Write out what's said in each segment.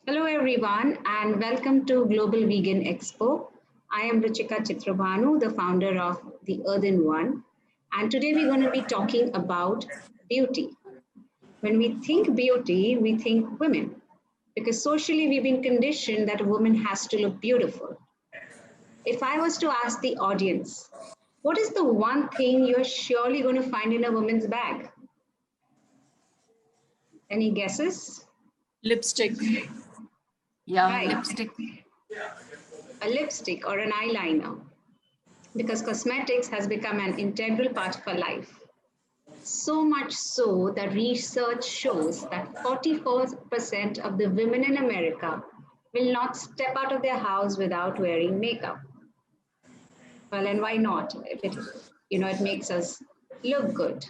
Hello, everyone, and welcome to Global Vegan Expo. I am Ruchika Chitrabhanu, the founder of The Earthen One, and today we're going to be talking about beauty. When we think beauty, we think women, because socially we've been conditioned that a woman has to look beautiful. If I was to ask the audience, what is the one thing you're surely going to find in a woman's bag? Any guesses? Lipstick. Yeah, Right, lipstick. a lipstick or an eyeliner, because cosmetics has become an integral part of our life. So much so that research shows that 44% of the women in America will not step out of their house without wearing makeup. Well, and why not? If it makes us look good.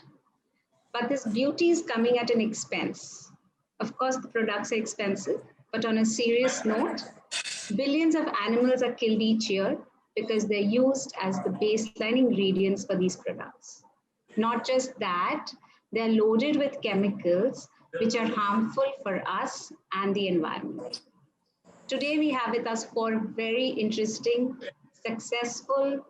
But this beauty is coming at an expense. Of course, the products are expensive, but on a serious note, billions of animals are killed each year because they're used as the baseline ingredients for these products. Not just that, they're loaded with chemicals which are harmful for us and the environment. Today, we have with us four very interesting, successful,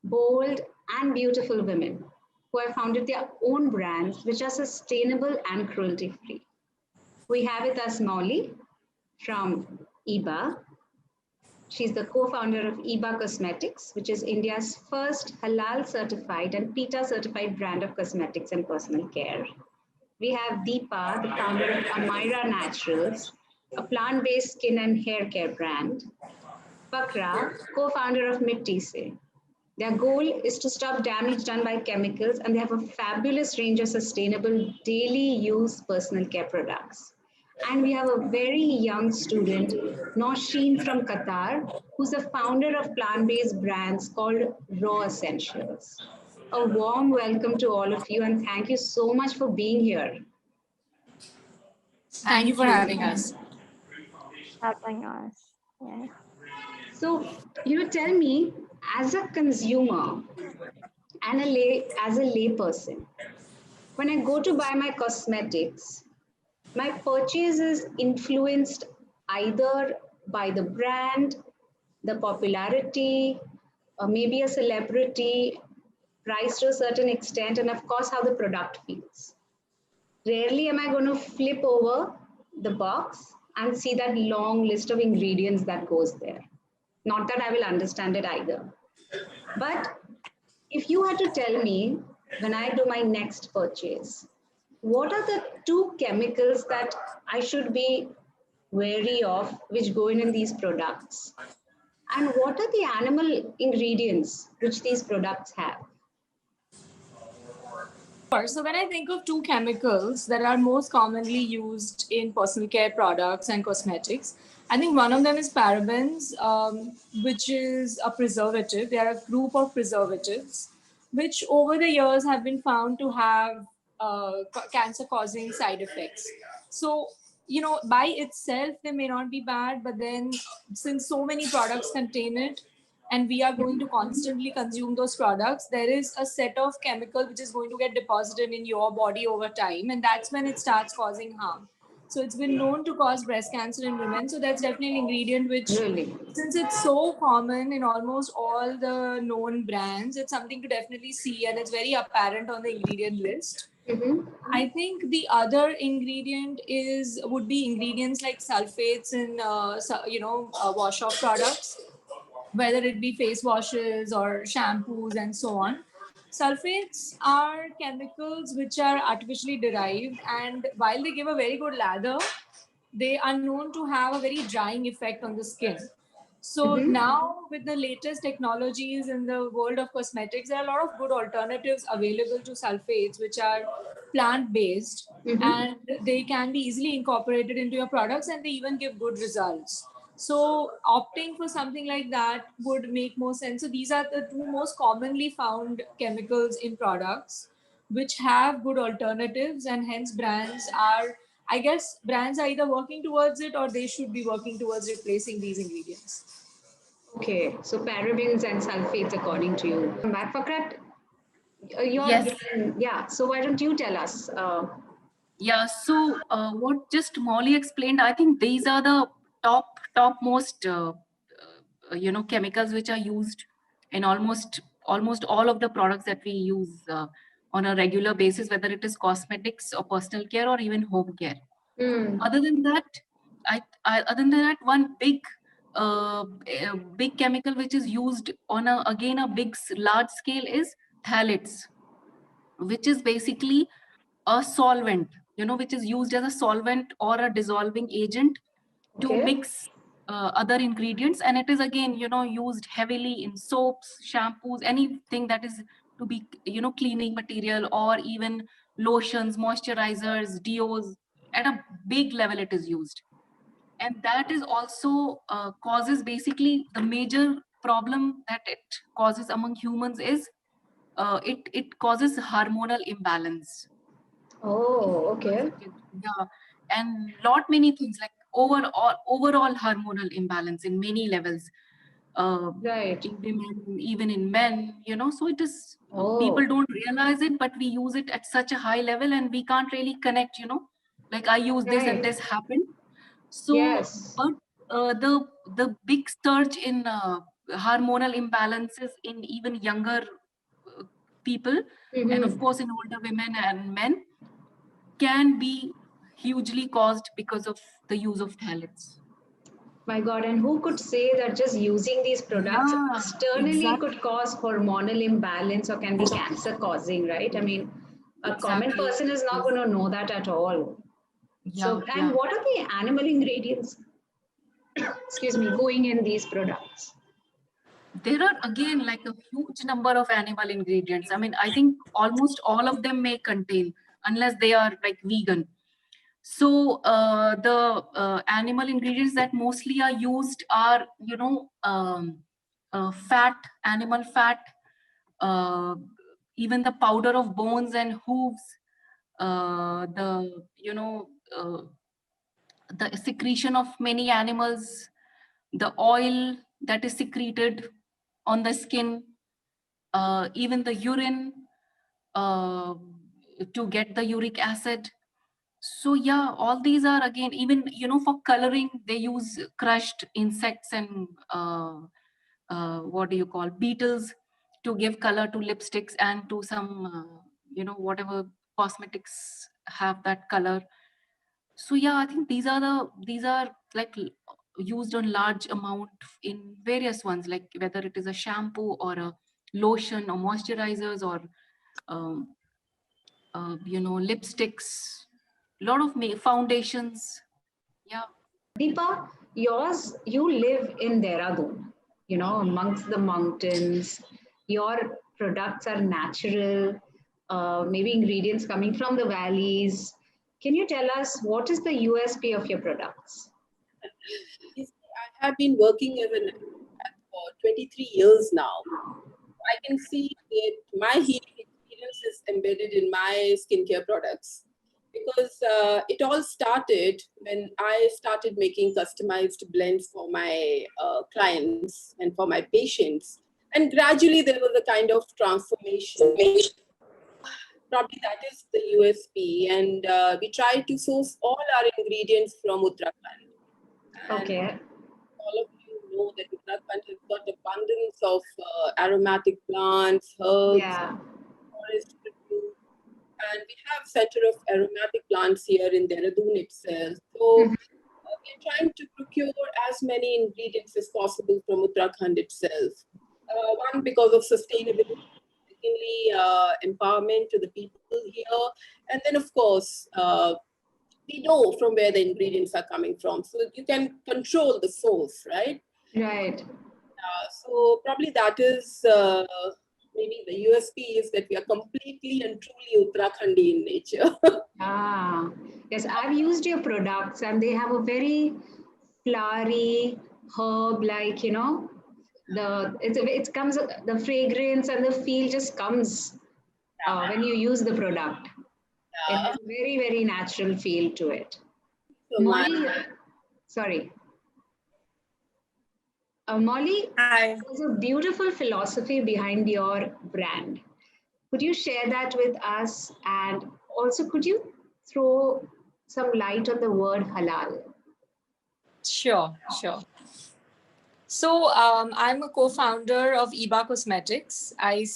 bold, and beautiful women who have founded their own brands which are sustainable and cruelty free. We have with us Molly from Iba. She's the co-founder of Iba Cosmetics, which is India's first halal certified and PETA certified brand of cosmetics and personal care. We have Deepa, the founder of Amira Naturals, a plant-based skin and hair care brand. Pakra, co-founder of Mitti Se. Their goal is to stop damage done by chemicals, and they have a fabulous range of sustainable daily use personal care products. And we have a very young student, Nosheen from Qatar, who's the founder of plant-based brands called Raw Essentials. A warm welcome to all of you, and thank you so much for being here. Thank you for having us. Helping us. Yeah. So, tell me, as a consumer and as a layperson, when I go to buy my cosmetics, my purchase is influenced either by the brand, the popularity, or maybe a celebrity, priced to a certain extent, and of course, how the product feels. Rarely am I going to flip over the box and see that long list of ingredients that goes there. Not that I will understand it either. But if you had to tell me when I do my next purchase, what are the two chemicals that I should be wary of which go in these products? And what are the animal ingredients which these products have? So when I think of two chemicals that are most commonly used in personal care products and cosmetics, I think one of them is parabens, which is a preservative. They are a group of preservatives, which over the years have been found to have cancer-causing side effects. So, by itself, they may not be bad, but then since so many products contain it, and we are going to constantly consume those products, there is a set of chemical which is going to get deposited in your body over time, and that's when it starts causing harm. So it's been known to cause breast cancer in women. So that's definitely an ingredient which, Really? since it's so common in almost all the known brands, it's something to definitely see, and it's very apparent on the ingredient list. Mm-hmm. I think the other ingredient would be ingredients like sulfates in wash off products, whether it be face washes or shampoos and so on. Sulfates are chemicals which are artificially derived, and while they give a very good lather, they are known to have a very drying effect on the skin. So now with the latest technologies in the world of cosmetics, there are a lot of good alternatives available to sulfates, which are plant-based, and they can be easily incorporated into your products, and they even give good results. So opting for something like that would make more sense. So these are the two most commonly found chemicals in products which have good alternatives, and hence brands are either working towards it or they should be working towards replacing these ingredients. Okay, so parabens and sulfates according to you. Back Fakrat, Yes. yeah, so why don't you tell us? Yeah. So what just Molly explained, I think these are the topmost chemicals which are used in almost all of the products that we use on a regular basis, whether it is cosmetics or personal care or even home care. Mm. Other than that, one big chemical which is used on a large scale is phthalates, which is basically a solvent, which is used as a solvent or a dissolving agent to Okay. mix other ingredients, and it is again used heavily in soaps, shampoos, anything that is to be cleaning material, or even lotions, moisturizers, deos. At a big level it is used, and that is also causes, basically the major problem that it causes among humans is it causes hormonal imbalance. Oh, okay. Yeah, and lot many things like overall hormonal imbalance in many levels, Right. in women, even in men. So it is, people Oh, don't realize it, but we use it at such a high level, and we can't really connect. Like I use this and right. this happened. So, Yes. but the big surge in hormonal imbalances in even younger people, and of Mm-hmm. course in older women and men, can be hugely caused because of the use of phthalates. My God, and who could say that just using these products Yeah, externally could exactly. cause hormonal imbalance or can be cancer causing, right? I mean, a common Exactly. person is not Yes. going to know that at all. Yeah, So, and yeah. what are the animal ingredients, excuse me, going in these products? There are again like a huge number of animal ingredients. I mean, I think almost all of them may contain, unless they are like vegan. So the animal ingredients that mostly are used are, fat, animal fat, uh, even the powder of bones and hooves, the the secretion of many animals, the oil that is secreted on the skin, even the urine, uh, to get the uric acid. So yeah, all these are again, even for coloring they use crushed insects and what do you call, beetles, to give color to lipsticks and to some whatever cosmetics have that color. So yeah, I think these are like used on large amount in various ones, like whether it is a shampoo or a lotion or moisturizers or um, lipsticks, lot of foundations. Yeah. Deepa, you live in Dehradun, amongst the mountains. Your products are natural, maybe ingredients coming from the valleys. Can you tell us what is the USP of your products? You see, I have been working as an naturopath for 23 years now. I can see that my healing experience is embedded in my skincare products, because it all started when I started making customized blends for my clients and for my patients. And gradually there was a kind of transformation. Probably that is the USP. And we try to source all our ingredients from Uttarakhand. And Okay. all of you know that Uttarakhand has got abundance of aromatic plants, herbs, Yeah. forest produce, and we have Center of Aromatic Plants here in Dehradun itself. So Mhm. we're trying to procure as many ingredients as possible from Uttarakhand itself. One, because of sustainability. Secondly, empowerment to the people here. And then, of course, we know from where the ingredients are coming from. So you can control the source, right? Right. So probably that is maybe the USP is that we are completely and truly Uttarakhandi in nature. Ah, yes, I've used your products and they have a very flowery herb like, it comes, the fragrance and the feel just comes when you use the product. It has a very, very natural feel to it. So my Molly, sorry. Molly, Hi. there's a beautiful philosophy behind your brand. Could you share that with us? And also, could you throw some light on the word halal? Sure, sure. So I'm a co-founder of Iba Cosmetics.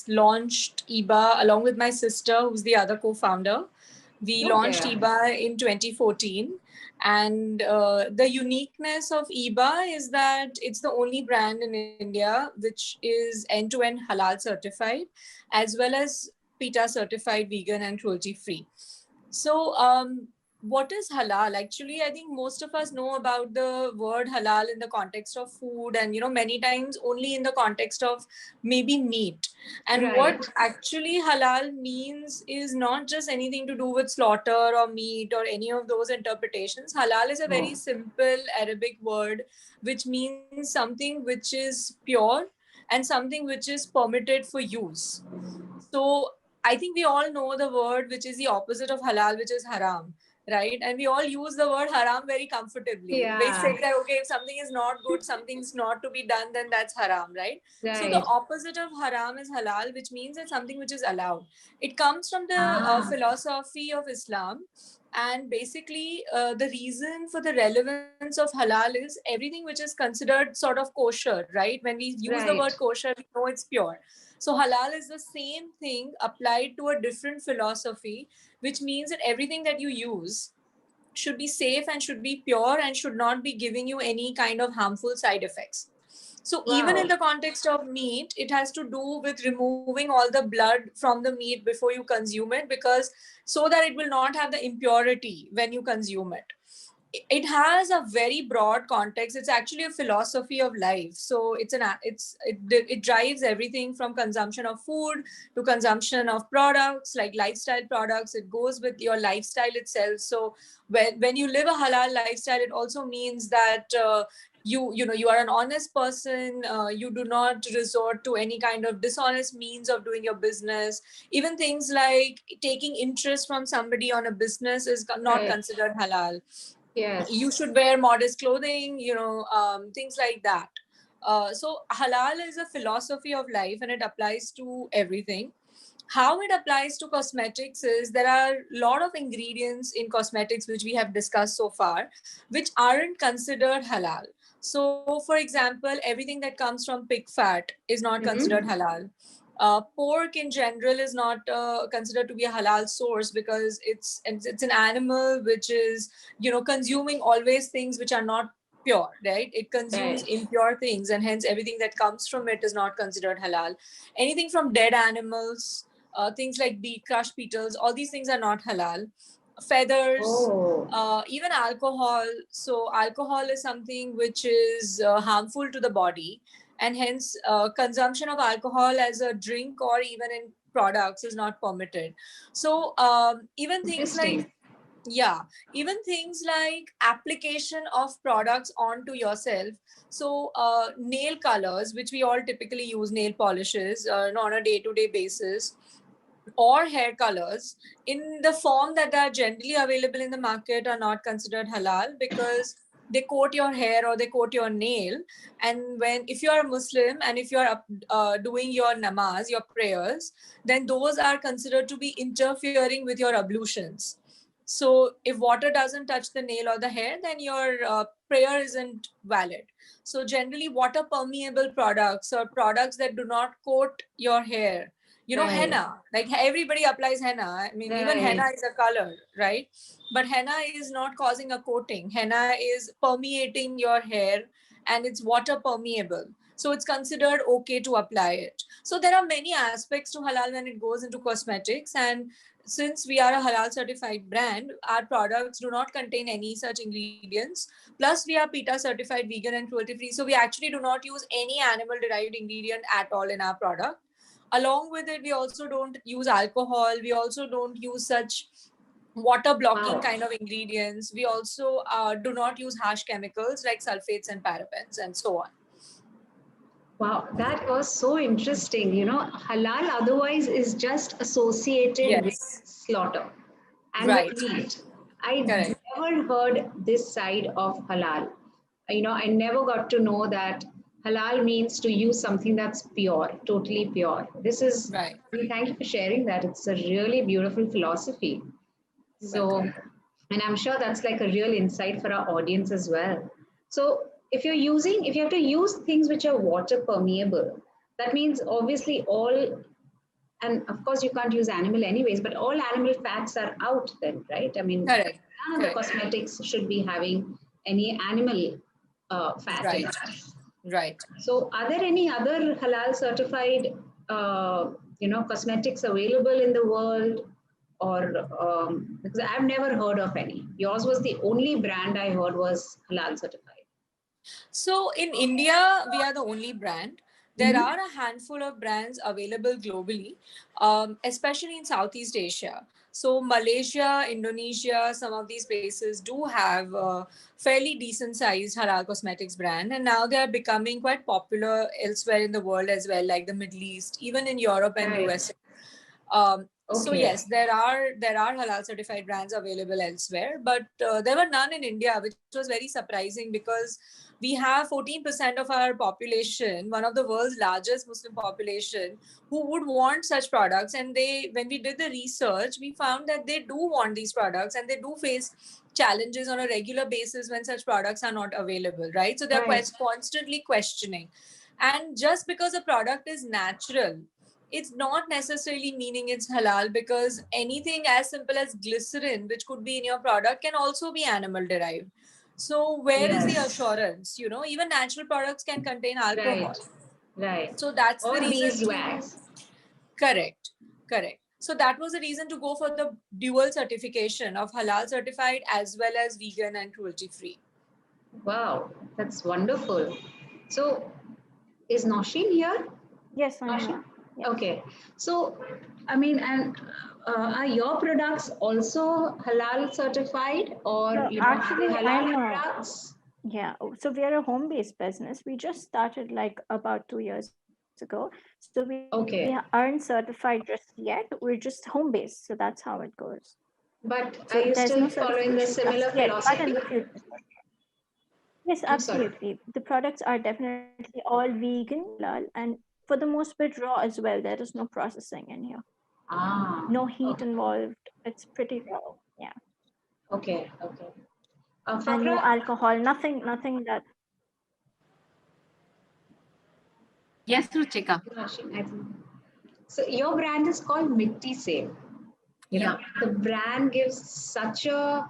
Launched Iba along with my sister, who's the other co-founder. We launched Okay. Iba in 2014. And the uniqueness of Iba is that it's the only brand in India which is end-to-end halal certified, as well as PETA certified, vegan and cruelty free. So, what is halal? Actually, I think most of us know about the word halal in the context of food, and many times only in the context of maybe meat. And Right. what actually halal means is not just anything to do with slaughter or meat or any of those interpretations. Halal is a very simple Arabic word which means something which is pure and something which is permitted for use. So I think we all know the word which is the opposite of halal, which is haram, right? And we all use the word haram very comfortably. We say Yeah. that, okay, if something is not good, something's not to be done, then that's haram, right? So the Right. opposite of haram is halal, which means it's something which is allowed. It comes from the Ah. philosophy of Islam. And basically, the reason for the relevance of halal is everything which is considered sort of kosher, right? When we use the word Right. kosher, we know it's pure. So halal is the same thing applied to a different philosophy, which means that everything that you use should be safe and should be pure and should not be giving you any kind of harmful side effects. So even in Wow. the context of meat, it has to do with removing all the blood from the meat before you consume it, because so that it will not have the impurity when you consume it. It has a very broad context. It's actually a philosophy of life. So it drives everything from consumption of food to consumption of products like lifestyle products. It goes with your lifestyle itself. So when you live a halal lifestyle, it also means that you are an honest person. You do not resort to any kind of dishonest means of doing your business. Even things like taking interest from somebody on a business is not Right. considered halal. You Yes. should wear modest clothing, things like that. So halal is a philosophy of life and it applies to everything. How it applies to cosmetics is there are a lot of ingredients in cosmetics which we have discussed so far which aren't considered halal. So for example, everything that comes from pig fat is not considered Mm-hmm. halal. Pork in general is not considered to be a halal source because it's an animal which is consuming always things which are not pure, right? It consumes Right. impure things, and hence everything that comes from it is not considered halal. Anything from dead animals, things like crushed beetles, all these things are not halal. Feathers, Oh, even alcohol. So alcohol is something which is harmful to the body, and hence consumption of alcohol as a drink or even in products is not permitted. So even things like, interesting. yeah, even things like application of products onto yourself. So nail colors, which we all typically use, nail polishes on a day-to-day basis, or hair colors in the form that are generally available in the market are not considered halal because they coat your hair or they coat your nail. And when if you are a Muslim and if you are doing your namaz, your prayers, then those are considered to be interfering with your ablutions. So if water doesn't touch the nail or the hair, then your prayer isn't valid. So generally water permeable products or products that do not coat your hair, Right. henna, like everybody applies henna. I mean, even henna Right. is a color, right? But henna is not causing a coating. Henna is permeating your hair and it's water permeable. So it's considered okay to apply it. So there are many aspects to halal when it goes into cosmetics. And since we are a halal certified brand, our products do not contain any such ingredients. Plus, we are PETA certified, vegan, and cruelty free. So we actually do not use any animal derived ingredient at all in our product. Along with it, we also don't use alcohol. We also don't use such water blocking Wow. kind of ingredients. We also do not use harsh chemicals like sulfates and parabens and so on. Wow, that was so interesting. Halal otherwise is just associated with Yes, slaughter and with right, meat. I correct, never heard this side of halal. I never got to know that halal means to use something that's pure, totally pure. right. Thank you for sharing that. It's a really beautiful philosophy. You're So, welcome. and I'm sure that's like a real insight for our audience as well. So if you have to use things which are water permeable, that means obviously all, and of course you can't use animal anyways, but all animal fats are out then, right? I mean, Correct. none of the Correct. cosmetics should be having any animal fat in Right. it. Right. So are there any other halal certified, cosmetics available in the world? Or because I've never heard of any. Yours was the only brand I heard was halal certified. So in India, we are the only brand. There Mhm. are a handful of brands available globally, especially in Southeast Asia. So Malaysia, Indonesia, some of these places do have fairly decent sized halal cosmetics brand, and now they are becoming quite popular elsewhere in the world as well, like the Middle East, even in Europe and Right. USA. So Okay. yes, there are halal certified brands available elsewhere, but there were none in India, which was very surprising because we have 14% of our population, one of the world's largest Muslim population, who would want such products. And when we did the research, we found that they do want these products and they do face challenges on a regular basis when such products are not available, right? So they're Right. quite constantly questioning. And just because a product is natural, it's not necessarily meaning it's halal, because anything as simple as glycerin, which could be in your product, can also be animal derived. So where is the Yes. assurance? Even natural products can contain alcohol. Right. Right. So that's the Or reason to beeswax. correct, correct. So that was the reason to go for the dual certification of halal certified as well as vegan and cruelty free. Wow, that's wonderful. So is Noshin here? Yes, I'm Noshin? here. Yes. Okay. So, I mean, and are your products also halal certified, or So are they actually, halal products? yeah, so we are a home-based business. We just started like about 2 years ago. So we aren't Okay. certified just yet. We're just home-based. So that's how it goes. But So are you there's no still following the certification just similar yet, but in the philosophy? future. Yes, I'm sorry. absolutely. The products are definitely all vegan, halal, and for the most bit raw as well. There is no processing in here. Ah, No heat okay. involved. It's pretty raw. Yeah. Okay. Okay. And no Fakra? alcohol, nothing that. Yes, Ruchika. Noshin, I think. So your brand is called Mitti Se. Yeah. The brand gives such a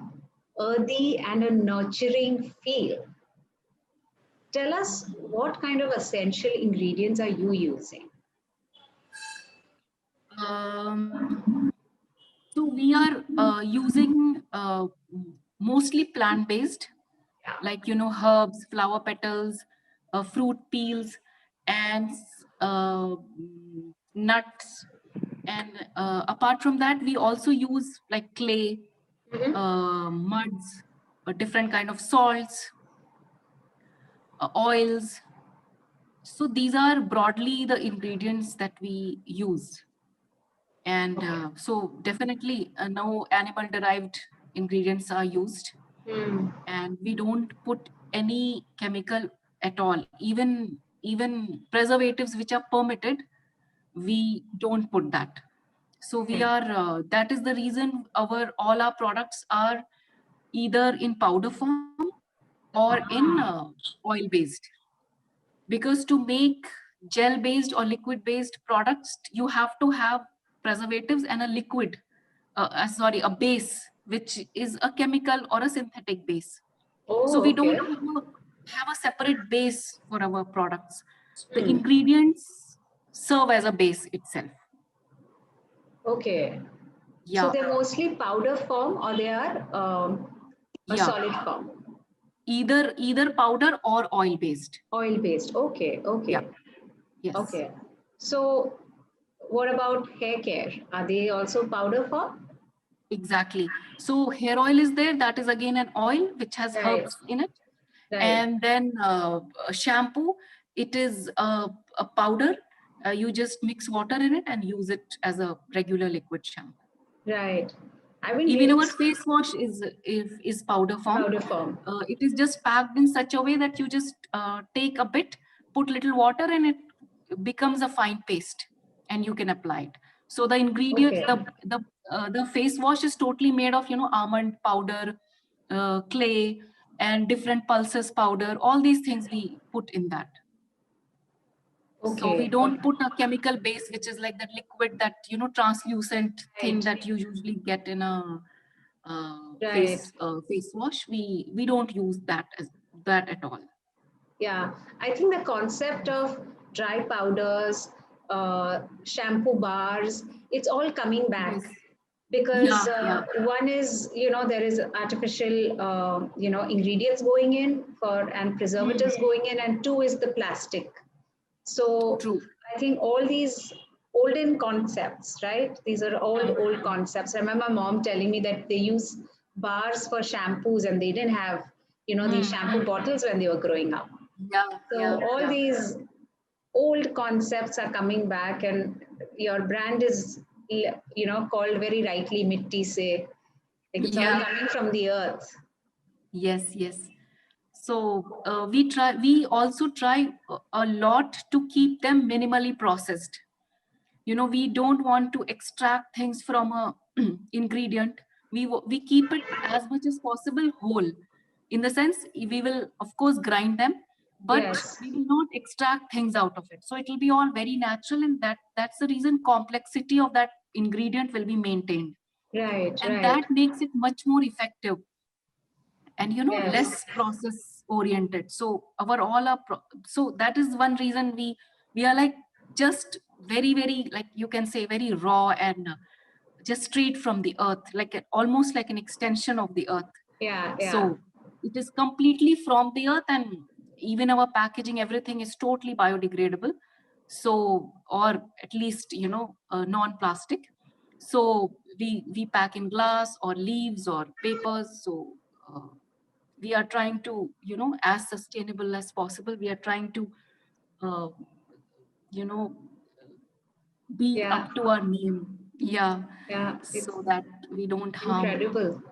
earthy and a nurturing feel. Tell us what kind of essential ingredients are you using? So we are using mostly plant-based, Yeah. like herbs, flower petals, fruit peels, and nuts. And apart from that, we also use like clay, Mhm. muds, different kind of salts, oils. So these are broadly the ingredients that we use. And Okay. so definitely no animal derived ingredients are used, Hmm. and we don't put any chemical at all. Even preservatives which are permitted, we don't put that. So we Hmm. are that is the reason our all our products are either in powder form or in Ah, oil based, because to make gel based or liquid based products you have to have preservatives and a liquid, sorry, a base which is a chemical or a synthetic base. So oh, we don't okay. have a separate base for our products. The Hmm. ingredients serve as a base itself. Okay. So Yeah, they're mostly powder form or they are a yeah, solid form, either powder or oil based. oil based. Okay, Yeah, okay, yes. okay. So what about hair care? Are they also powder form? Exactly. So hair oil is there. That is again an oil which has Right, herbs in it. right, And then shampoo, it is a powder. You just mix water in it and use it as a regular liquid shampoo. right. I've been Even reading our face wash is powder form. powder form. It is just packed in such a way that you just take a bit, put little water, and it becomes a fine paste, and you can apply it. So the ingredients, Okay, the face wash is totally made of almond powder, clay. and different pulses powder. All these things we put in that. So we Okay. don't put a chemical base, which is like that liquid, that, you know, translucent thing Right. that you usually get in a Right. face wash. We don't use that as that at all. Yeah, I think the concept of dry powders, shampoo bars, it's all coming back Yes. because Yeah, yeah. one is, there is artificial, ingredients going in for and Hmm. preservatives going in, and two is the plastic. So True. I think all these olden concepts, right? These are Yeah. old concepts. I remember mom telling me that they use bars for shampoos and they didn't have, these shampoo bottles when they were growing up. Yeah, So yeah, all yeah. these old concepts are coming back, and your brand is, called very rightly Mitti Se. Like it's all Yeah. coming from the earth. Yes, yes. So we also try a lot to keep them minimally processed. You know, we don't want to extract things from a ingredient. We keep it as much as possible whole. In the sense, we will of course grind them, but Yes, we will not extract things out of it. So it will be all very natural, and that's the reason complexity of that ingredient will be maintained, right, and right. that makes it much more effective and, you know, Yes, less process oriented. So our all our so that is one reason we are like just very, like you can say, very raw and just straight from the earth, like almost like an extension of the earth. yeah, yeah, So it is completely from the earth, and even our packaging, everything is totally biodegradable. So, or at least, you know, non-plastic. So we pack in glass or leaves or papers. So we are trying to, you know, as sustainable as possible. We are trying to, uh, you know, be yeah, up to our name. Yeah. yeah. It's So that we don't harm incredible,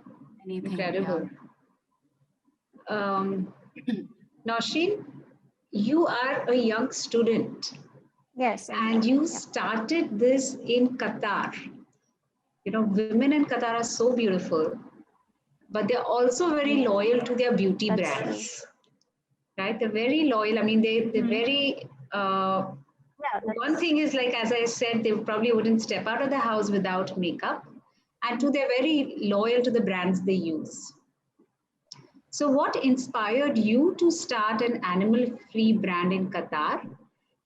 anything. Yeah. incredible. Nausheen, you are a young student Yes, I and am. you Yeah. started this in Qatar. Women in Qatar are so beautiful, but they're also very Yeah, loyal to their beauty that's true. brands, right? They're very loyal. I mean, they're Mhm. very, Yeah, one that's thing is, like, as I said, they probably wouldn't step out of the house without makeup. And two, they're very loyal to the brands they use. So, what inspired you to start an animal free brand in Qatar?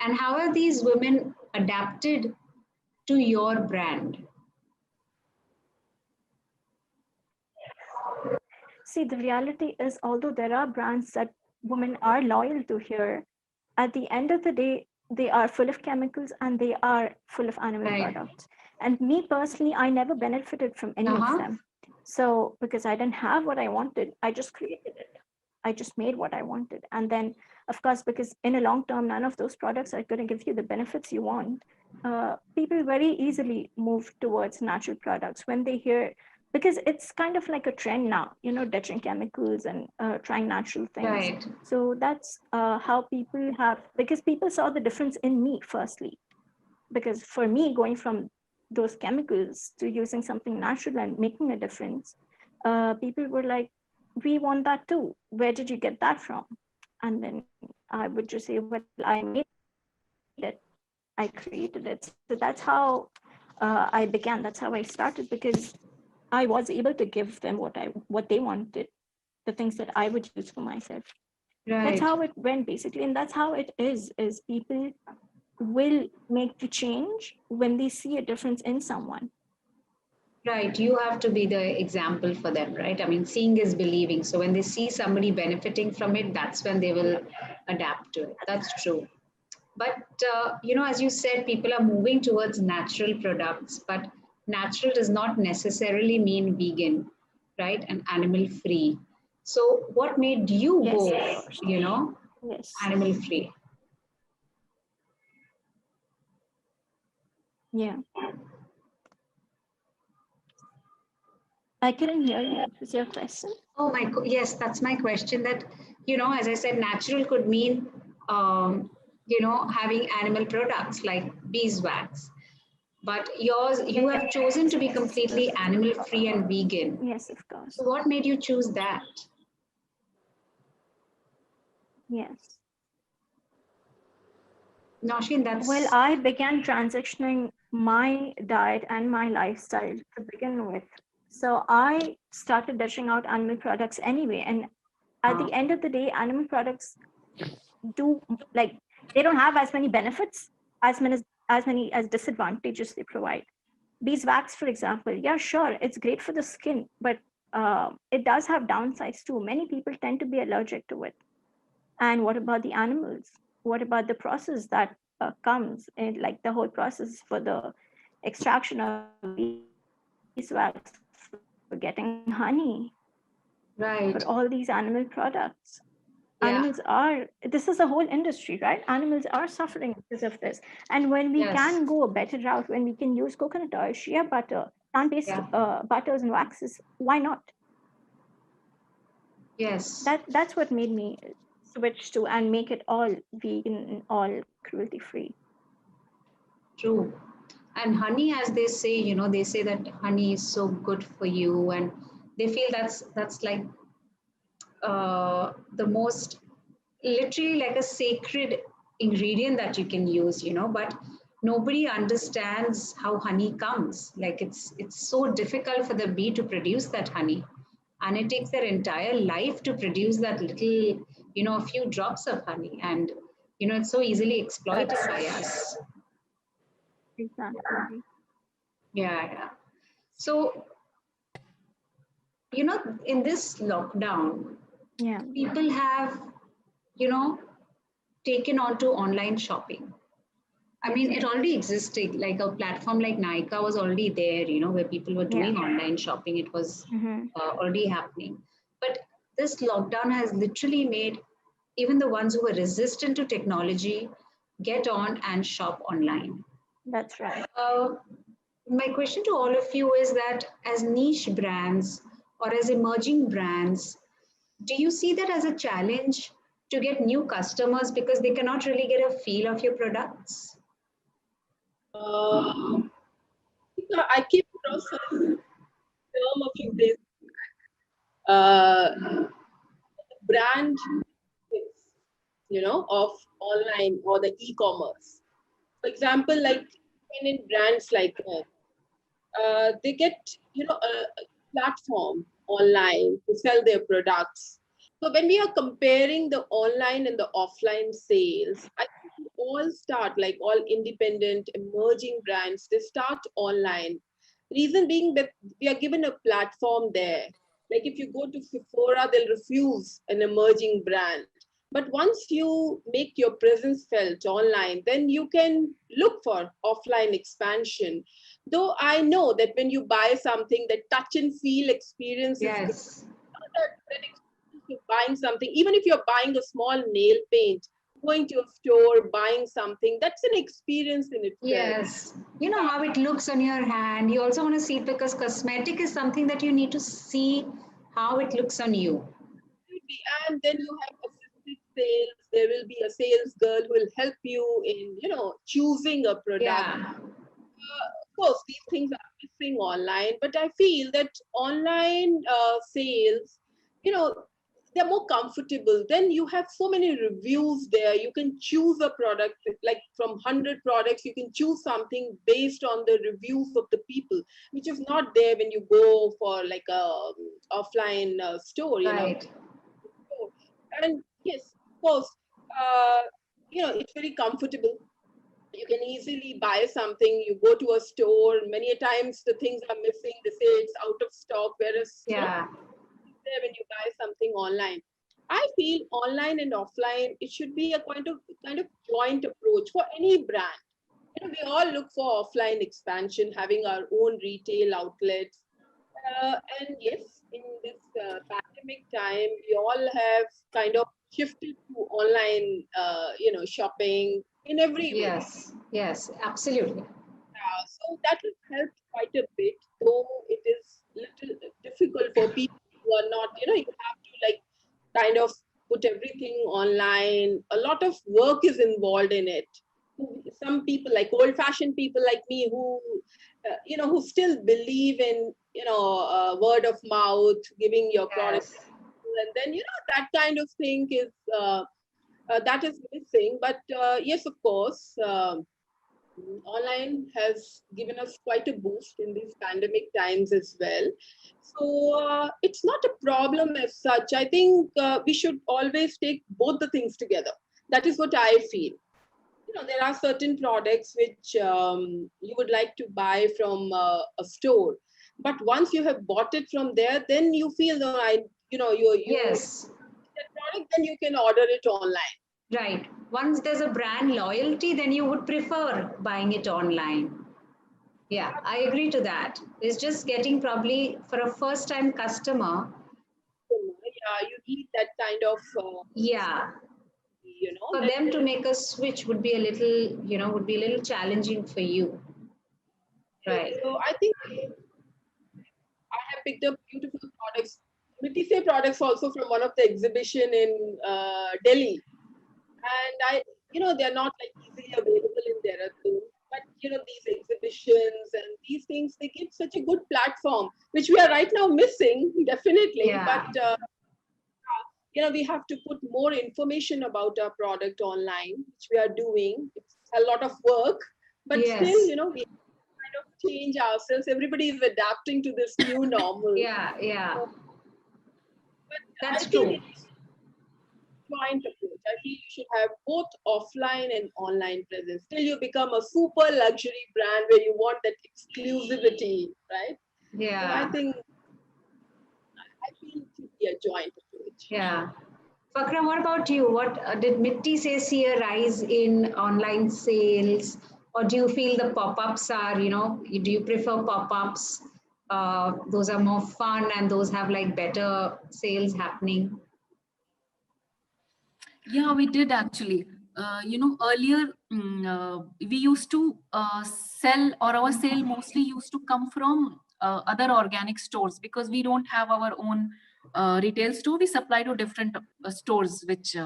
And how are these women adapted to your brand? see, the reality is, although there are brands that women are loyal to here, at the end of the day, they are full of chemicals and they are full of animal Right. products. And me personally, I never benefited from any Uh of huh. them. So, because I didn't have what I wanted, I just created it. I just made what I wanted. And then, of course, because in a long term, none of those products are going to give you the benefits you want. People very easily move towards natural products when they hear, because it's kind of like a trend now, ditching chemicals and trying natural things. Right. So that's how people have, because people saw the difference in me firstly. Because for me, going from those chemicals to using something natural and making a difference, people were like, we want that too. Where did you get that from? And then I would just say, well, I made it, I created it. So that's how I began. That's how I started, because I was able to give them what they wanted, the things that I would use for myself. That's how it Right. went basically, and that's how it is people will make the change when they see a difference in someone. Right. You have to be the example for them, right? I mean, seeing is believing. So when they see somebody benefiting from it, that's when they will adapt to it. That's true. But, as you said, people are moving towards natural products, but natural does not necessarily mean vegan, right? And animal free. So what made you Yes, of go, course. Yes. animal free? Yeah. I couldn't hear you. What was your question? Oh my, yes, that's my question. That, as I said, natural could mean, having animal products like beeswax. But yours, you have chosen to Yes, be yes, completely that's animal free and vegan. yes, of course. So what made you choose that? Yes. Nosheen, Well, that's I began transitioning my diet and my lifestyle to begin with. So I started dishing out animal products anyway. And at the end of the day, animal products do, like, they don't have as many benefits as many as disadvantages they provide. Beeswax, for example, yeah, sure, it's great for the skin, but it does have downsides too. Many people tend to be allergic to it. And what about the animals? What about the process that comes in, like the whole process for the extraction of beeswax, for getting honey, for all these animal right. products? Animals are, Yeah. this is a whole industry, right? Animals are suffering because of this. And when we can go a Yes. better route, when we can use coconut oil, shea butter, plant-based Yeah. butters and waxes, why not? Yes. That's what made me switch to and make it all vegan and all cruelty free. True. And honey, as they say, they say that honey is so good for you, and they feel that's like the most, literally like a sacred ingredient that you can use. But nobody understands how honey comes. Like it's so difficult for the bee to produce that honey, and it takes their entire life to produce that little, a few drops of honey, and it's so easily exploited That's by right. us. Exactly. Yeah, yeah. So, in this lockdown, Yeah. people have, you know, taken on to online shopping. I Yes. mean, it already existed. Like a platform like Nika was already there, where people were Yeah. doing online shopping. It was Hmm. already happening. But this lockdown has literally made even the ones who were resistant to technology get on and shop online. That's right. Uh, my question to all of you is that as niche brands or as emerging brands, do you see that as a challenge to get new customers because they cannot really get a feel of your products? Uh, I came across a term a few days. Brand mix, of online or the e-commerce. For example, like independent brands like they get a platform online to sell their products. So when we are comparing the online and the offline sales, I think we all start, like all independent emerging brands, they start online. Reason being that we are given a platform there. Like if you go to Sephora, they'll refuse an emerging brand. But once you make your presence felt online, then you can look for offline expansion. Though I know that when you buy something, that touch and feel experience is good. Yes, That experience of buying something, even if you're buying a small nail paint, going to a store, buying something, that's an experience in itself. yes. You know how it looks on your hand. You also want to see it because cosmetic is something that you need to see how it looks on you. And then you have assisted sales. There will be a sales girl who will help you in, choosing a product. Yeah, Of course, these things are missing online, but I feel that online sales, you know, they're more comfortable. Then you have so many reviews there. You can choose a product, like from 100 products, you can choose something based on the reviews of the people, which is not there when you go for like a offline store. right. And yes, of course, uh, it's very comfortable. You can easily buy something. You go to a store, many a times the things are missing. They say it's out of stock, whereas Yeah, it's there when you buy something online. I feel online and offline, it should be a kind of joint approach for any brand. We all look for offline expansion, having our own retail outlets. And yes, in this pandemic time, we all have kind of shifted to online, shopping in every way. yes, yes, absolutely. So that has helped quite a bit, though it is little difficult for people who are not, you have to like kind of put everything online. A lot of work is involved in it. Some people, like old-fashioned people like me, who still believe in, word of mouth, giving your product, Yes, and then that kind of thing is That is missing. But yes, of course, online has given us quite a boost in these pandemic times as well. So it's not a problem as such. I think we should always take both the things together. That is what I feel. There are certain products which you would like to buy from a store, but once you have bought it from there, then you feel no, you Yes, that product, then you can order it online. right. Once there's a brand loyalty, then you would prefer buying it online. Yeah, I agree to that. It's just getting probably for a first time customer. Yeah, you need that kind of Yeah, for that them to make a switch would be a little, would be a little challenging for you. Right. so I think I have picked up beautiful products, Mitise products also from one of the exhibition in Delhi, and they're not like easily available in Dehradun, but these exhibitions and these things, they give such a good platform, which we are right now missing definitely, Yeah. but we have to put more information about our product online, which we are doing. It's a lot of work, but still, Yes. we kind of change ourselves. Everybody is adapting to this new normal. Yeah. Yeah. But I That's think true. it's joint approach. I feel you should have both offline and online presence till you become a super luxury brand where you want that exclusivity, right? So I Yeah. think I feel it should be a joint approach. Yeah. Fakram, what about you? What did Mitti say see a rise in online sales? Or do you feel the pop-ups are, do you prefer pop-ups? Those are more fun and those have like better sales happening. Yeah, we did actually. Earlier we used to sell, or our sale mostly used to come from other organic stores, because we don't have our own retail store. We supply to different stores which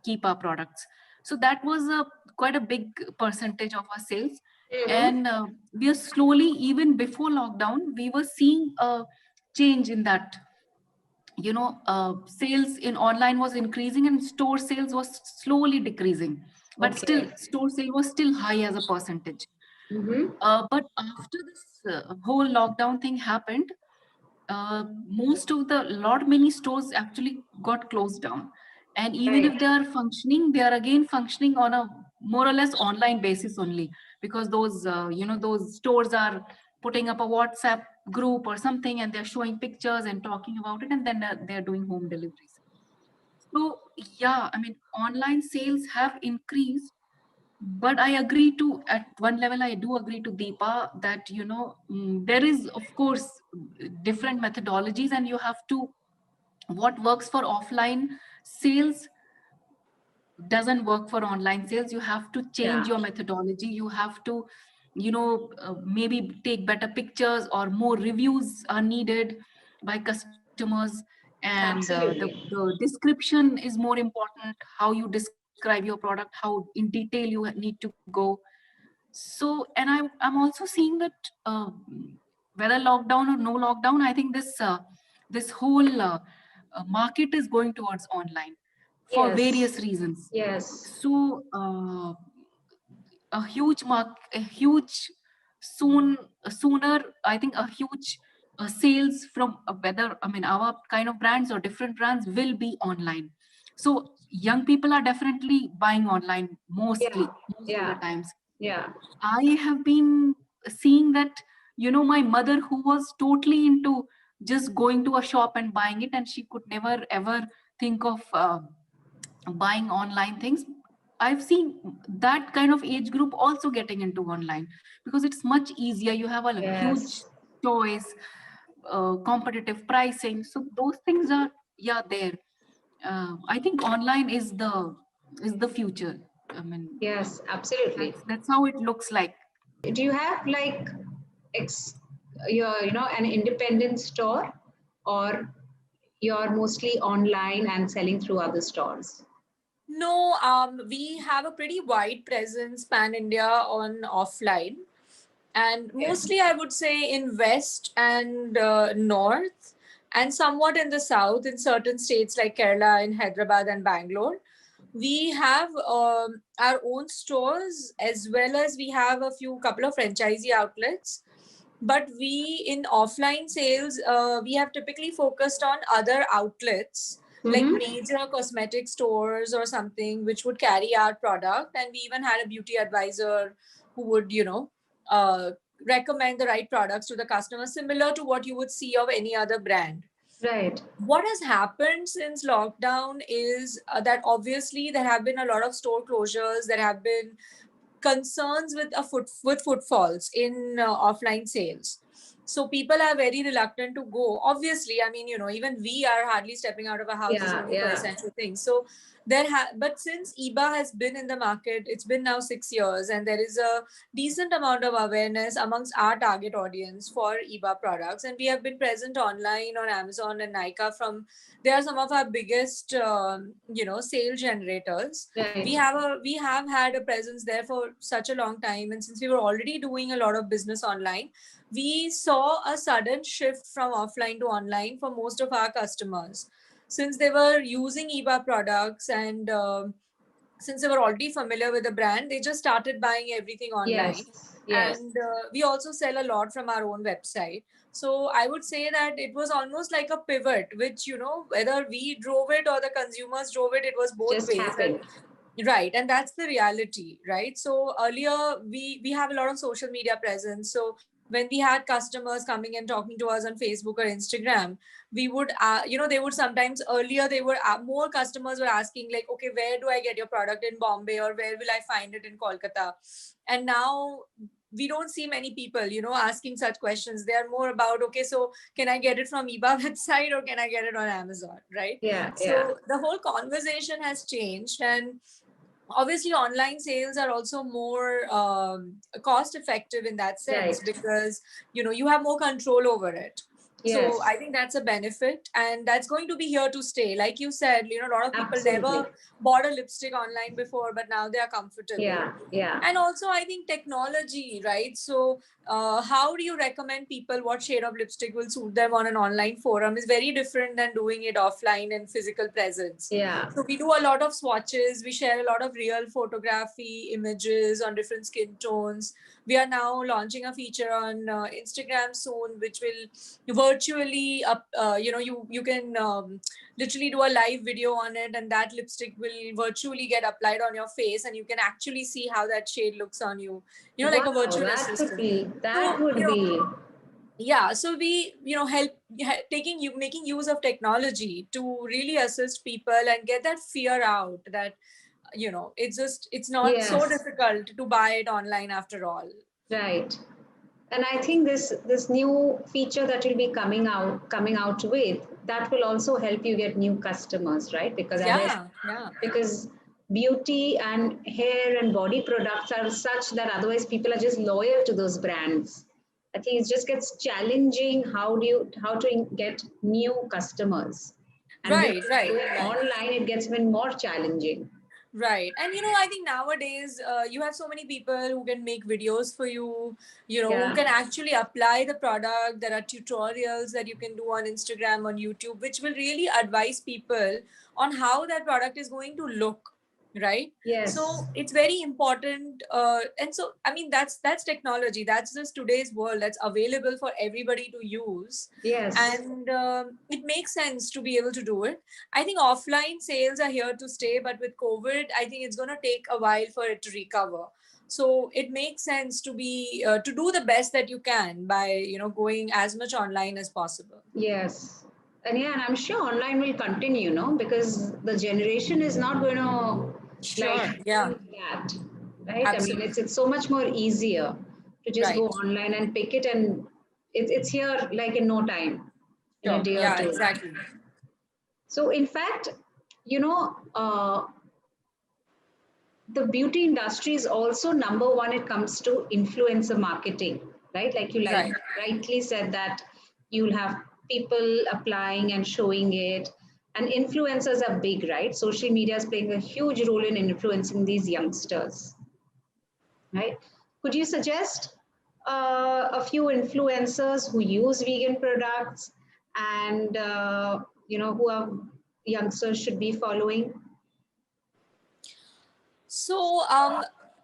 keep our products. So that was quite a big percentage of our sales. Mm-hmm. And we are slowly, even before lockdown, we were seeing a change in that. Sales in online was increasing and store sales was slowly decreasing, but still Okay. store sale was still high as a percentage. Mm-hmm. But after this whole lockdown thing happened, most of the lot many stores actually got closed down, and even if Right. they are functioning, they are again functioning on a more or less online basis only, because those stores are putting up a WhatsApp group or something, and they're showing pictures and talking about it, and then they're doing home deliveries. So yeah, I mean, online sales have increased, but I agree to, at one level, I do agree to Deepa that, there is, of course, different methodologies, and you have to, what works for offline sales doesn't work for online sales. You have to change Yeah. your methodology. You have to, maybe take better pictures, or more reviews are needed by customers. And Absolutely. the description is more important, how you describe your product, how in detail you need to go. So, and I'm also seeing that whether lockdown or no lockdown, I think this whole market is going towards online for Yes. various reasons. Yes. So a huge sooner, I think a huge sales from whether, I mean, our kind of brands or different brands will be online. So young people are definitely buying online, Yeah. most of the Yeah. times. Yeah. I have been seeing that, my mother, who was totally into just going to a shop and buying it, and she could never ever think of buying online things. I've seen that kind of age group also getting into online, because it's much easier. You have a huge Yes. choice, competitive pricing. So those things are, yeah, there. I think online is the future. I mean, Yes. Absolutely. that's how it looks like. Do you have like ex your an independent store, or you're mostly online and selling through other stores? No, we have a pretty wide presence pan India on offline, and Okay. mostly I would say in west and north, And somewhat in the south, in certain states like Kerala, in Hyderabad and Bangalore, we have our own stores, as well as we have a couple of franchisee outlets. But we, in offline sales, we have typically focused on other outlets, like major cosmetic stores or something, which would carry our product. And we even had a beauty advisor who would, uh, recommend the right products to the customer, similar to what you would see of any other brand. Right. What has happened since lockdown is that obviously there have been a lot of store closures. There have been concerns with footfalls in offline sales. So people are very reluctant to go. Obviously, I mean, even we are hardly stepping out of our houses only for essential things. So but since EBA has been in the market, it's been now 6 years, and there is a decent amount of awareness amongst our target audience for EBA products. And we have been present online on Amazon and Nykaa. They are some of our biggest, sale generators. Right. We have had a presence there for such a long time, and since we were already doing a lot of business online, we saw a sudden shift from offline to online for most of our customers, since they were using EBA products, and since they were already familiar with the brand, they just started buying everything online. Yes. And we also sell a lot from our own website. So I would say that it was almost like a pivot, which, whether we drove it or the consumers drove it, it was both Just ways. happened. Right, and that's the reality, right? So earlier we have a lot of social media presence. So when we had customers coming and talking to us on Facebook or Instagram, we would they would sometimes, earlier they were more customers were asking, like, okay, where do I get your product in Bombay, or where will I find it in Kolkata? And now we don't see many people asking such questions. They are more about, okay, so can I get it from EBA website, or can I get it on Amazon, right? So the whole conversation has changed. And obviously online sales are also more cost effective in that sense, Right. because you have more control over it. Yes. So I think that's a benefit, and that's going to be here to stay. Like you said, a lot of people Absolutely. never bought a lipstick online before, but now they are comfortable. Yeah. And also I think technology, right? So how do you recommend people what shade of lipstick will suit them on an online forum is very different than doing it offline in physical presence. Yeah. So we do a lot of swatches. We share a lot of real photography images on different skin tones. We are now launching a feature on Instagram soon, which will virtually you can literally do a live video on it, and that lipstick will virtually get applied on your face, and you can actually see how that shade looks on you, like a virtual assistant. That would be. Yeah, so we help making use of technology to really assist people and get that fear out, that it's not so difficult to buy it online after all. Right. And I think this new feature that will be coming out with, that will also help you get new customers, right? Because because beauty and hair and body products are such that otherwise people are just loyal to those brands. I think it just gets challenging how to get new customers. And right. online it gets even more challenging. Right. And I think nowadays you have so many people who can make videos for you, who can actually apply the product. There are tutorials that you can do on Instagram, on YouTube, which will really advise people on how that product is going to look. Right. Yes. So it's very important. And so, I mean, that's technology. That's just today's world. That's available for everybody to use. Yes. And it makes sense to be able to do it. I think offline sales are here to stay, but with COVID, I think it's going to take a while for it to recover. So it makes sense to be to do the best that you can by going as much online as possible. Yes. And I'm sure online will continue, because the generation is not going to that, right? Absolutely. I mean, it's so much more easier to just go Right. online and pick it, and it's here like in no time, in a day or two. Exactly. So in fact, the beauty industry is also number one when it comes to influencer marketing, right? Like you rightly said that you'll have people applying and showing it, and influencers are big, right? Social media is playing a huge role in influencing these youngsters, right? Could you suggest a few influencers who use vegan products and who our youngsters should be following? So,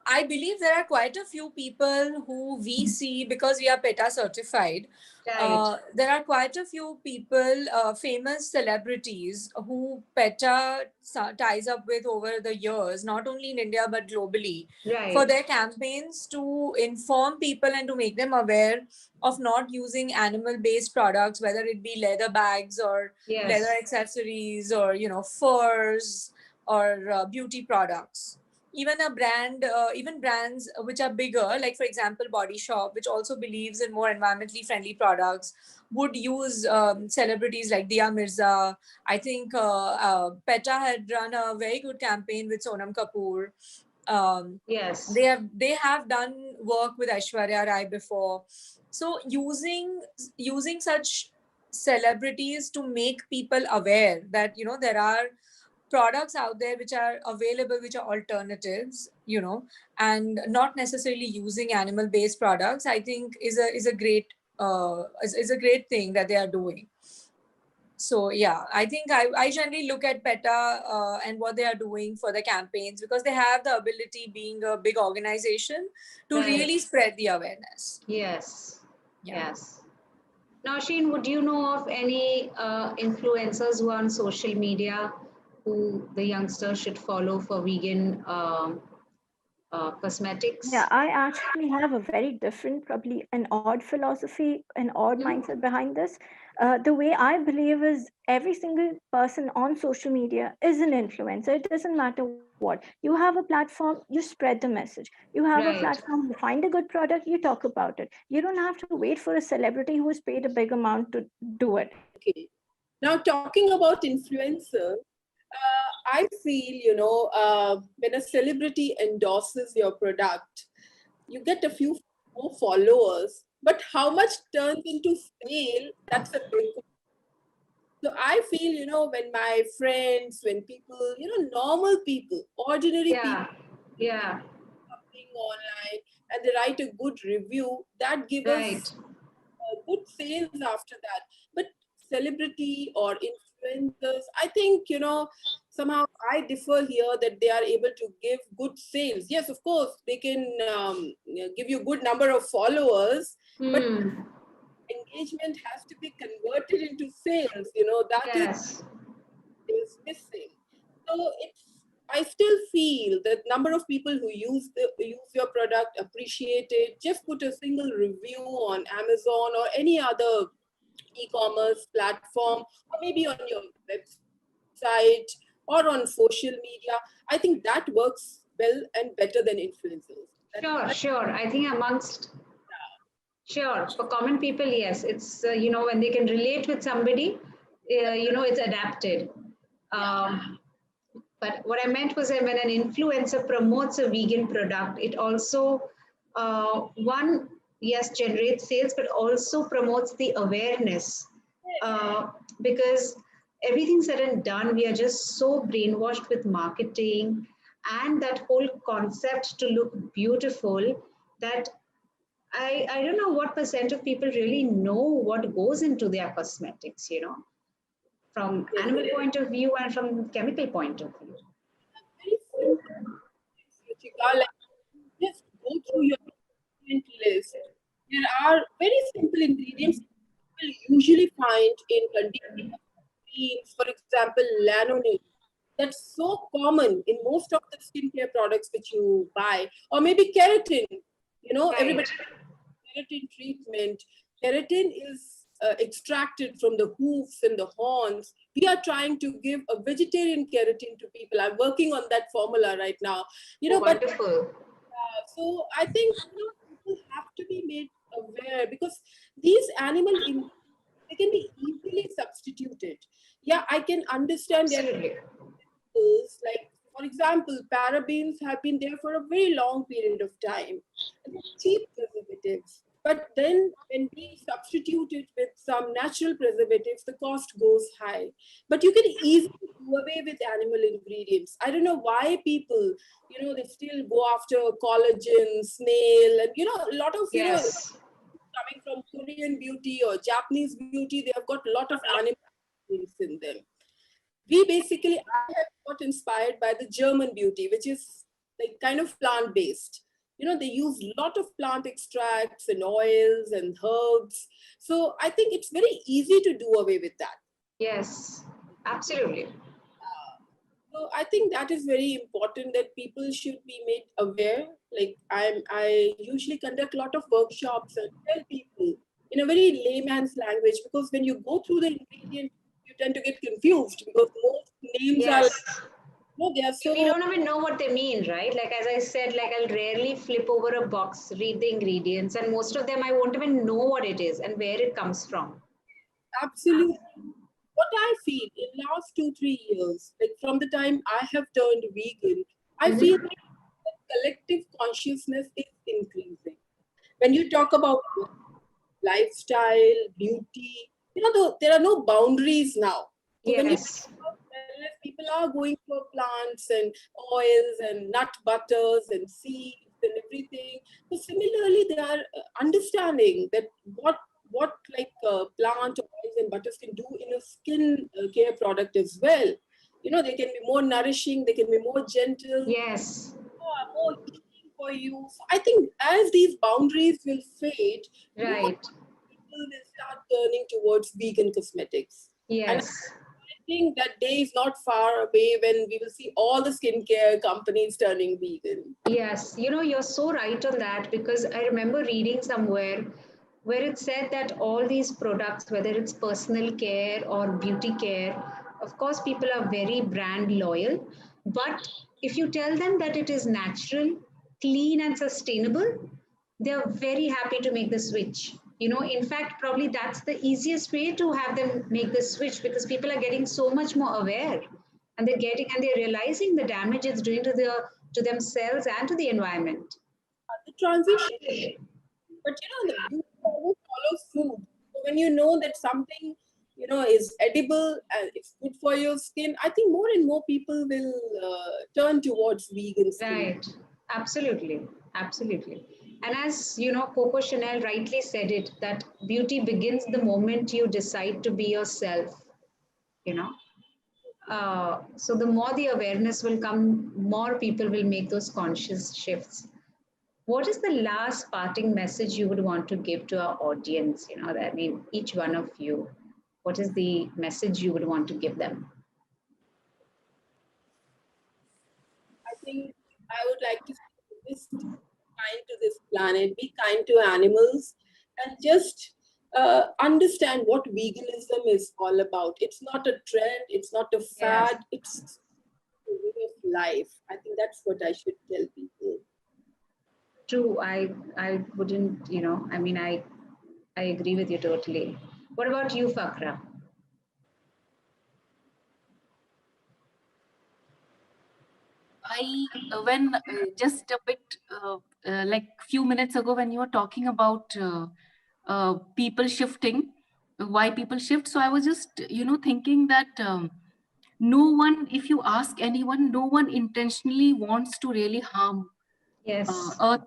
I believe there are quite a few people who we see because we are PETA certified. Right. There are quite a few people, famous celebrities who PETA ties up with over the years, not only in India but globally, for Right. their campaigns to inform people and to make them aware of not using animal-based products, whether it be leather bags or Yes. leather accessories or furs or beauty products. Even even brands which are bigger, like for example Body Shop, which also believes in more environmentally friendly products, would use celebrities like Dia Mirza. I think PETA had run a very good campaign with Sonam Kapoor. um, Yes. they have done work with Aishwarya Rai before. So using such celebrities to make people aware that there are products out there which are available, which are alternatives, and not necessarily using animal based products, I think is a great thing that they are doing. So yeah, I think I generally look at PETA and what they are doing for the campaigns, because they have the ability, being a big organization, to Right. really spread the awareness. Yes. Yeah. Yes. Now, Sheen, would you know of any influencers who are on social media who the youngsters should follow for vegan Yeah, cosmetics? I actually have a very different, probably an odd philosophy, an odd Hmm? mindset behind this. The way I believe is every single person on social media is an influencer. It doesn't matter what. You have a platform, you spread the message. You have a Right. platform, you find a good product, you talk about it. You don't have to wait for a celebrity who is paid a big amount to do it. Okay. Now, talking about influencer, I feel, when a celebrity endorses your product, you get a few more followers, but how much turns into sale, that's a big question. So I feel, when my friends, when people, normal people, ordinary Yeah. people, Yeah. something online and they write a good review, that give Right. us good sales after that. But celebrity or influencers, I think, somehow I differ here that they are able to give good sales. Yes, of course, they can give you good number of followers, but Hmm. engagement has to be converted into sales. That Yes. is missing. So it's, I still feel that number of people who use your product, appreciate it, just put a single review on Amazon or any other e-commerce platform, or maybe on your website or on social media. I think that works well and better than influencers. Sure. Sure. I think amongst Sure. For common people, yes. It's, when they can relate with somebody, it's adapted. Um, but what I meant was that when an influencer promotes a vegan product, it also, one, yes, generates sales, but also promotes the awareness. Because everything said and done, we are just so brainwashed with marketing and that whole concept to look beautiful that I don't know what percent of people really know what goes into their cosmetics, from Yes, animal point of view and from chemical point of view. very simple, Ruchika. Like, just go through your ingredient list. There are very simple ingredients people usually find in conditioner, creams, for example, lanolin. That's so common in most of the skincare products which you buy, or maybe keratin. Everybody Right. keratin treatment. Keratin is extracted from the hoofs and the horns. We are trying to give a vegetarian keratin to people. I'm working on that formula right now. Oh, But wonderful. so I think people have to be made aware because these they can be easily substituted. Yeah, I can understand their Absolutely. chemicals, like for example, parabens have been there for a very long period of time. And they're cheap preservatives. But then when we substitute it with some natural preservatives, the cost goes high. But you can easily do away with animal ingredients. I don't know why people, they still go after collagen, snail, and a lot of, Yes. coming from Korean beauty or Japanese beauty, they have got a lot of animal ingredients in them. We basically, I have got inspired by the German beauty, which is like kind of plant based. You know, they use a lot of plant extracts and oils and herbs. So I think it's very easy to do away with that. Yes, absolutely. So I think that is very important that people should be made aware. Like I usually conduct a lot of workshops and tell people in a very layman's language, because when you go through the ingredients, you tend to get confused because most names are, Yes. they are so. We don't even know what they mean, right? Like, as I said, like, I'll rarely flip over a box, read the ingredients, and most of them I won't even know what it is and where it comes from. Absolutely. What I feel in last 2-3 years, like from the time I have turned vegan, I feel that collective consciousness is increasing. When you talk about lifestyle, beauty, there are no boundaries now. So when you Yes. talk about wellness, people are going for plants and oils and nut butters and seeds and everything. So similarly, they are understanding that what like plant oils and butters can do in a skin care product as well. They can be more nourishing, they can be more gentle, Yes. more healing for you. So I think as these boundaries will fade, more Right. people will start turning towards vegan cosmetics. And Yes. I think that day is not far away when we will see all the skincare companies turning vegan. Yes, you're so right on that, because I remember reading somewhere where it said that all these products, whether it's personal care or beauty care, of course, people are very brand loyal. But if you tell them that it is natural, clean, and sustainable, they're very happy to make the switch. In fact, probably that's the easiest way to have them make the switch, because people are getting so much more aware, and they're realizing the damage it's doing to themselves and to the environment. The transition, but the beauty always follows food. So when you know that something is edible and it's good for your skin, I think more and more people will turn towards vegan skin. Right. Absolutely. Absolutely. And as Coco Chanel rightly said it, that beauty begins the moment you decide to be yourself. You know. So the more the awareness will come, more people will make those conscious shifts. What is the last parting message you would want to give to our audience? I mean, each one of you, what is the message you would want to give them? I think I would like to say, just be kind to this planet, be kind to animals, and just understand what veganism is all about. It's not a trend, it's not a Yes, fad, it's a way of life. I think that's what I should tell people. true. I wouldn't, I mean, I agree with you totally. What about you, Fakra? I when just a bit like few minutes ago when you were talking about people shifting, why people shift. So I was just thinking that no one, if you ask anyone, no one intentionally wants to really harm Yes, Earth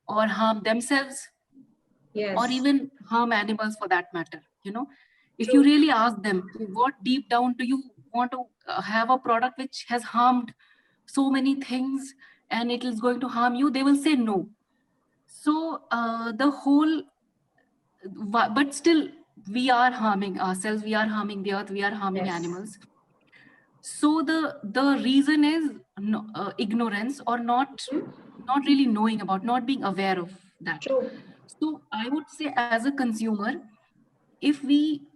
or harm themselves or yes, even harm animals for that matter. If you true. really ask them, what deep down do you want to have a product which has harmed so many things and it is going to harm you, they will say no. So the whole but still we are harming ourselves, we are harming the earth, we are harming Yes, animals. So the reason is ignorance, or not really knowing about, not being aware of that. true. So I would say, as a consumer, if we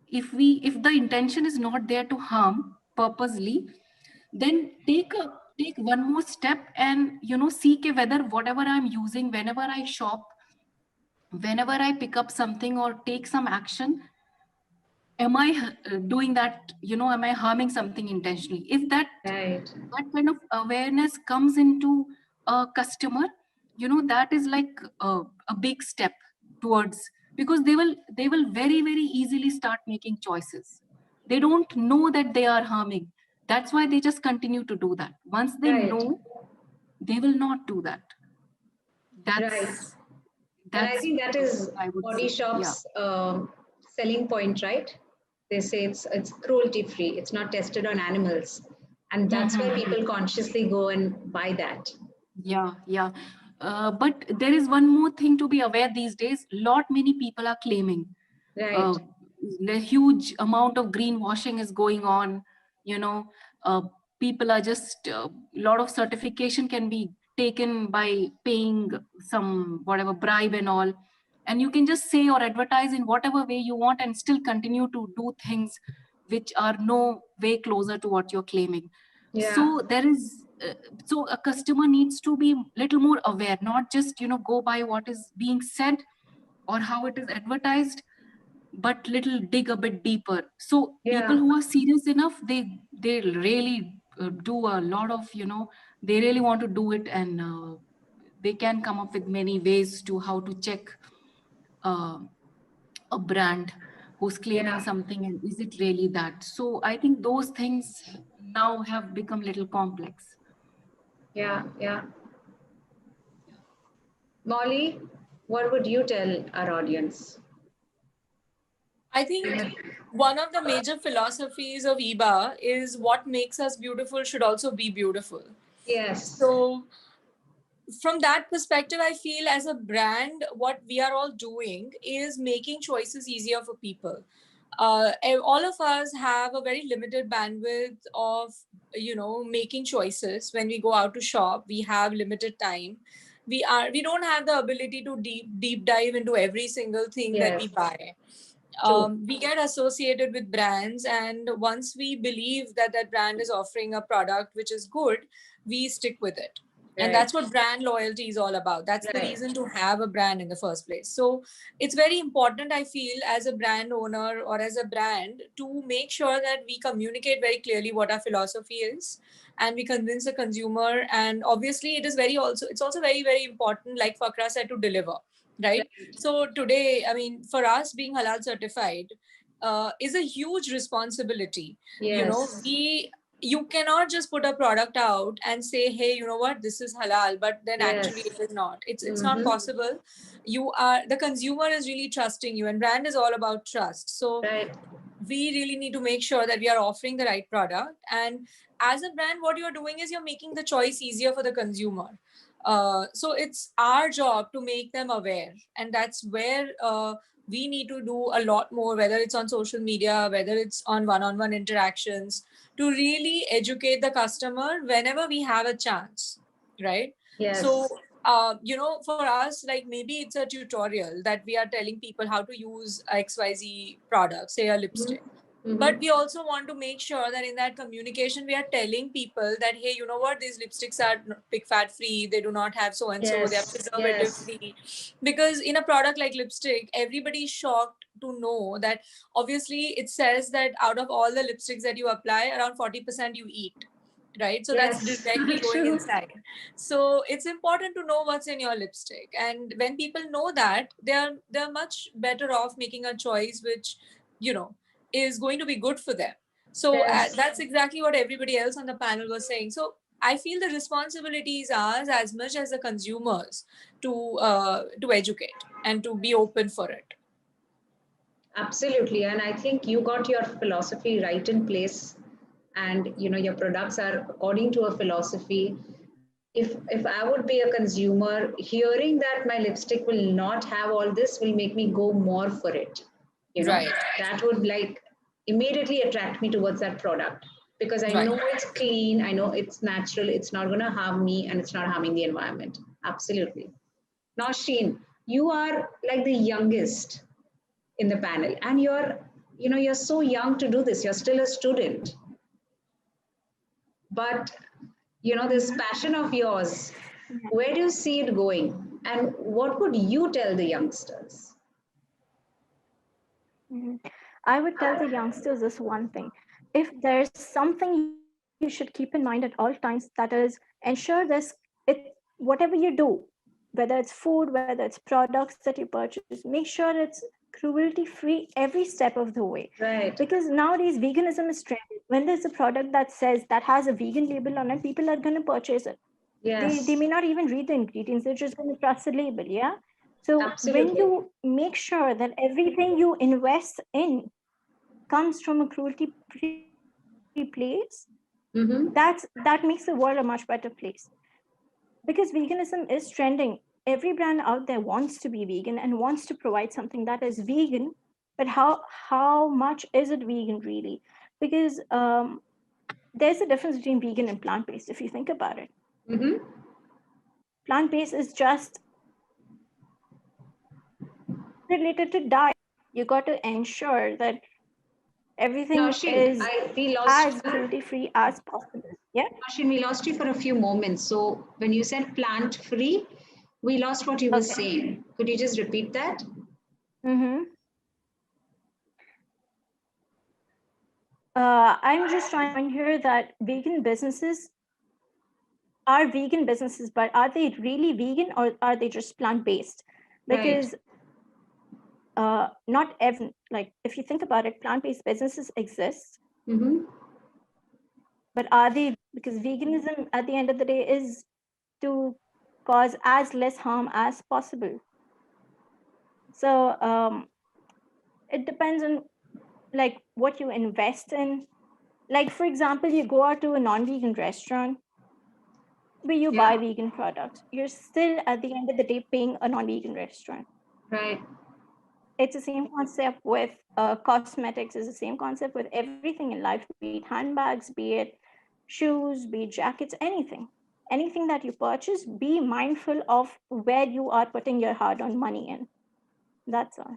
if the intention is not there to harm purposely, then take one more step and see whether whatever I'm using, whenever I shop, whenever I pick up something or take some action, am I doing that, am I harming something intentionally? If Right, that kind of awareness comes into a customer, that is like a big step towards, because they will very very easily start making choices. They don't know that they are harming, that's why they just continue to do that. Once they right, know, they will not do that. right. That's And I That's think that is I would Body say. Yeah. Shop's selling point, right? They say it's cruelty free. It's not tested on animals, and that's why people consciously go and buy that. Yeah, yeah. But there is one more thing to be aware these days. Lot many people are claiming Right. uh, the huge amount of greenwashing is going on. You know, uh, people are just lot of certification can be taken by paying some whatever bribe and all, and you can just say or advertise in whatever way you want and still continue to do things which are no way closer to what you're claiming. Yeah. So there is so a customer needs to be little more aware, not just go by what is being said or how it is advertised, but little dig a bit deeper. So people Yeah. who are serious enough, they really do a lot of they really want to do it, and they can come up with many ways to how to check uh, a brand who's claiming Yeah. something, and is it really that. So I think those things now have become little complex. Yeah. Yeah. Molly, what would you tell our audience? I think one of the major philosophies of EBA is what makes us beautiful should also be beautiful. Yes. So from that perspective, I feel as a brand, what we are all doing is making choices easier for people. All of us have a very limited bandwidth of making choices. When we go out to shop, we have limited time. We don't have the ability to deep dive into every single thing that we Yes. buy. True. We get associated with brands, and once we believe that that brand is offering a product which is good, we stick with it. And Right. that's what brand loyalty is all about. That's the Right. reason to have a brand in the first place. So it's very important, I feel, as a brand owner or as a brand, to make sure that we communicate very clearly what our philosophy is, and we convince the consumer. And obviously it's also very, very important, like Fakra said, to deliver, right? Right. So today, I mean, for us, being halal certified is a huge responsibility. Yes. You cannot just put a product out and say, hey, you know what, this is halal, but then actually Yes. it is not. It's not Mm-hmm. possible. The consumer is really trusting you, and brand is all about trust. So Right. we really need to make sure that we are offering the right product. And as a brand, what you're doing is you're making the choice easier for the consumer. So it's our job to make them aware, and that's where we need to do a lot more, whether it's on social media, whether it's on one-on-one interactions, to really educate the customer whenever we have a chance, right? So Yes. for us, like, maybe it's a tutorial that we are telling people how to use XYZ product, say a lipstick. Mm-hmm. But Mm-hmm. we also want to make sure that in that communication, we are telling people that, hey, you know what, these lipsticks are pig fat free, they do not have so and so, they are Yes. preservative Yes. free. Because in a product like lipstick, everybody is shocked to know that obviously it says that out of all the lipsticks that you apply, around 40% you eat, right? So that's Yes. directly going True. inside. So it's important to know what's in your lipstick, and when people know that, they're much better off making a choice which you know is going to be good for them. So Yes. that's exactly what everybody else on the panel was saying. So I feel the responsibility is ours as much as the consumers to educate and to be open for it. Absolutely. And I think you got your philosophy right in place. And your products are according to a philosophy. If I would be a consumer, hearing that my lipstick will not have all this will make me go more for it. Right. That would like immediately attract me towards that product because I Right. know it's clean, I know it's natural, it's not going to harm me, and it's not harming the environment. Absolutely. Now, Sheen, you are like the youngest in the panel, and you're so young to do this. You're still a student, but this Mhm. passion of yours, Yeah. where do you see it going, and what would you tell the youngsters? Mhm. I would tell the youngsters this one thing. If there's something you should keep in mind at all times, that is ensure whatever you do, whether it's food, whether it's products that you purchase, make sure it's cruelty free every step of the way. Right. Because nowadays veganism is trendy. When there's a product that has a vegan label on it, people are going to purchase it. They Yes. may not even read the ingredients, they're just going to trust the label. Yeah. So when Absolutely. you make sure that everything you invest in comes from a cruelty-free place, Mm-hmm. that makes the world a much better place. Because veganism is trending. Every brand out there wants to be vegan and wants to provide something that is vegan, but how much is it vegan really? Because there's a difference between vegan and plant-based if you think about it. Mm-hmm. Plant-based is just related to diet. You got to ensure that everything Nosheen, is we lost as cruelty-free as possible. Yeah. Nosheen, we lost you for a few moments. So when you said plant free, we lost what you were Okay. saying. Could you just repeat that? Mm-hmm. I'm just trying to point here that vegan businesses, but are they really vegan or are they just plant-based? Right. Because not every, like if you think about it, plant-based businesses exist, Mm-hmm. but are they, because veganism at the end of the day is to cause as less harm as possible. So it depends on like what you invest in. Like for example, you go out to a non-vegan restaurant where you buy Yeah. vegan products. You're still at the end of the day paying a non-vegan restaurant. Right. It's the same concept with cosmetics. Is the same concept with everything in life, be it handbags, be it shoes, be it jackets, anything that you purchase. Be mindful of where you are putting your hard-earned money in. That's all.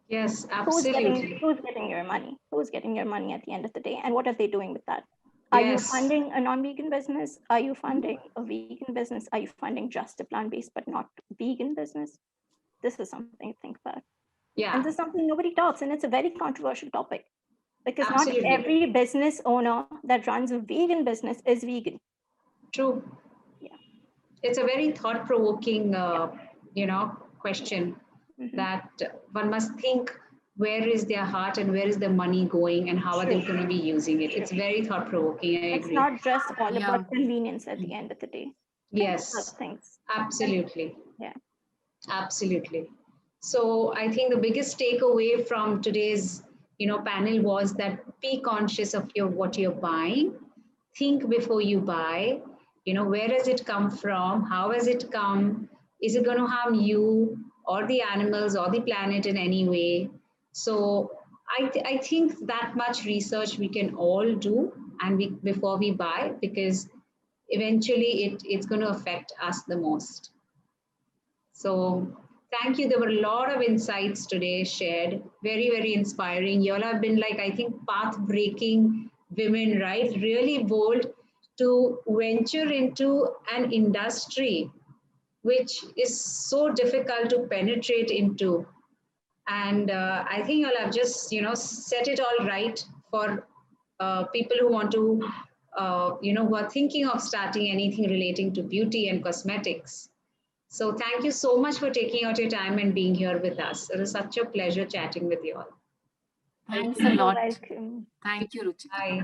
Yes, Who's getting absolutely. who's getting your money? Who's getting your money at the end of the day, and what are they doing with that? Are you Yes. funding a non-vegan business? Are you funding a vegan business? Are you funding just a plant-based but not vegan business? This is something to think about. And Yeah, this is something nobody talks, and it's a very controversial topic because not absolutely. every business owner that runs a vegan business is vegan. True. Yeah, It's a very thought-provoking, yeah, question hmm, that one must think where is their heart and where is their money going and how are they true, going to be using it. true. It's very thought-provoking. I It's agree. not just all Yeah. about convenience at the end of the day. Think Yes, about things. And absolutely. yeah, Absolutely. So I think the biggest takeaway from today's, panel was that be conscious of what you're buying. Think before you buy. Where does it come from? How has it come? Is it going to harm you or the animals or the planet in any way? So I think that much research we can all do and before we buy because eventually it's going to affect us the most. So thank you. There were a lot of insights today shared. Very, very inspiring. You all have been like, I think, path breaking women, right? Really bold to venture into an industry which is so difficult to penetrate into. And I think you'll have just, set it all right for people who want to, who are thinking of starting anything relating to beauty and cosmetics. So thank you so much for taking out your time and being here with us. It was such a pleasure chatting with you all. Thanks a you're lot. welcome. Thank you, Ruchita. Bye.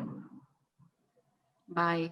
Bye.